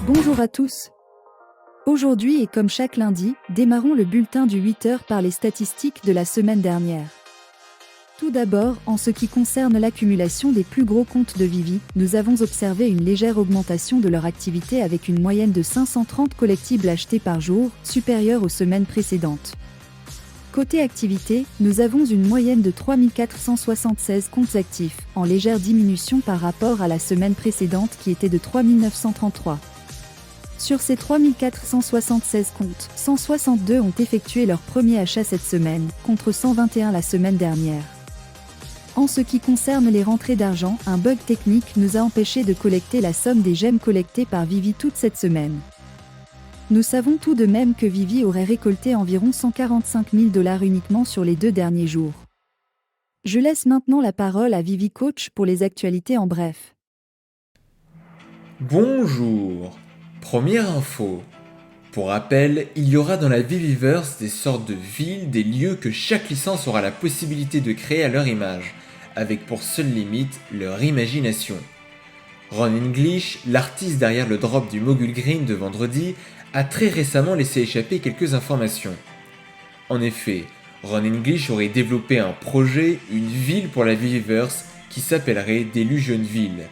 Bonjour à tous. Aujourd'hui et comme chaque lundi, démarrons le bulletin du 8h par les statistiques de la semaine dernière. Tout d'abord, en ce qui concerne l'accumulation des plus gros comptes de Vivi, nous avons observé une légère augmentation de leur activité avec une moyenne de 530 collectibles achetés par jour, supérieure aux semaines précédentes. Côté activité, nous avons une moyenne de 3476 comptes actifs, en légère diminution par rapport à la semaine précédente qui était de 3933. Sur ces 3476 comptes, 162 ont effectué leur premier achat cette semaine, contre 121 la semaine dernière. En ce qui concerne les rentrées d'argent, un bug technique nous a empêché de collecter la somme des gemmes collectées par Vivi toute cette semaine. Nous savons tout de même que Vivi aurait récolté environ 145 000 $ uniquement sur les 2 derniers jours. Je laisse maintenant la parole à Vivi Coach pour les actualités en bref. Bonjour. Première info. Pour rappel, il y aura dans la Viviverse des sortes de villes, des lieux que chaque licence aura la possibilité de créer à leur image, avec pour seule limite leur imagination. Ron English, l'artiste derrière le drop du Mogul Green de vendredi, a très récemment laissé échapper quelques informations. En effet, Ron English aurait développé un projet, une ville pour la Viviverse, qui s'appellerait Delusionville.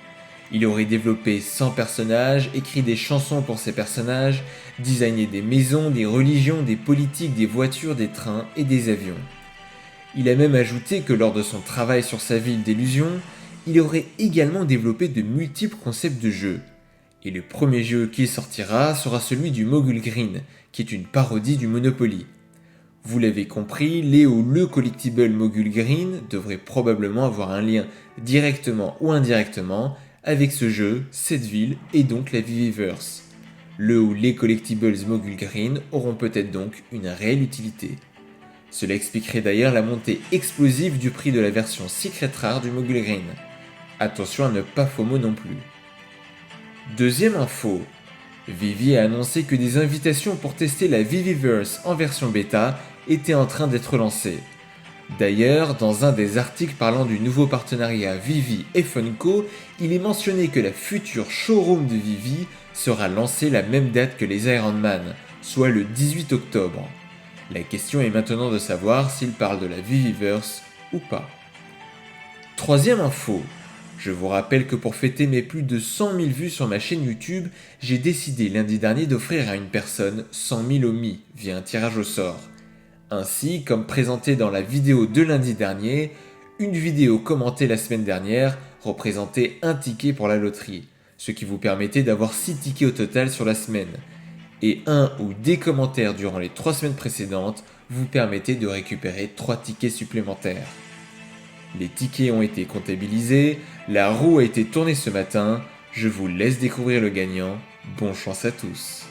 Il aurait développé 100 personnages, écrit des chansons pour ces personnages, designé des maisons, des religions, des politiques, des voitures, des trains et des avions. Il a même ajouté que lors de son travail sur sa ville d'illusion, il aurait également développé de multiples concepts de jeux. Et le premier jeu qui sortira sera celui du Mogul Green, qui est une parodie du Monopoly. Vous l'avez compris, le collectible Mogul Green devrait probablement avoir un lien directement ou indirectement avec ce jeu, cette ville et donc la Viviverse. Les collectibles Mogul Green auront peut-être donc une réelle utilité. Cela expliquerait d'ailleurs la montée explosive du prix de la version Secret Rare du Mogul Green. Attention à ne pas FOMO non plus. Deuxième info. Vivi a annoncé que des invitations pour tester la Viviverse en version bêta étaient en train d'être lancées. D'ailleurs, dans un des articles parlant du nouveau partenariat Vivi et Funko, il est mentionné que la future showroom de Vivi sera lancée la même date que les Iron Man, soit le 18 octobre. La question est maintenant de savoir s'il parle de la Viviverse ou pas. Troisième info. Je vous rappelle que pour fêter mes plus de 100 000 vues sur ma chaîne YouTube, j'ai décidé lundi dernier d'offrir à une personne 100 000 Omi via un tirage au sort. Ainsi, comme présenté dans la vidéo de lundi dernier, une vidéo commentée la semaine dernière représentait un ticket pour la loterie, ce qui vous permettait d'avoir 6 tickets au total sur la semaine. Et un ou des commentaires durant les 3 semaines précédentes vous permettaient de récupérer 3 tickets supplémentaires. Les tickets ont été comptabilisés, la roue a été tournée ce matin, je vous laisse découvrir le gagnant, bonne chance à tous.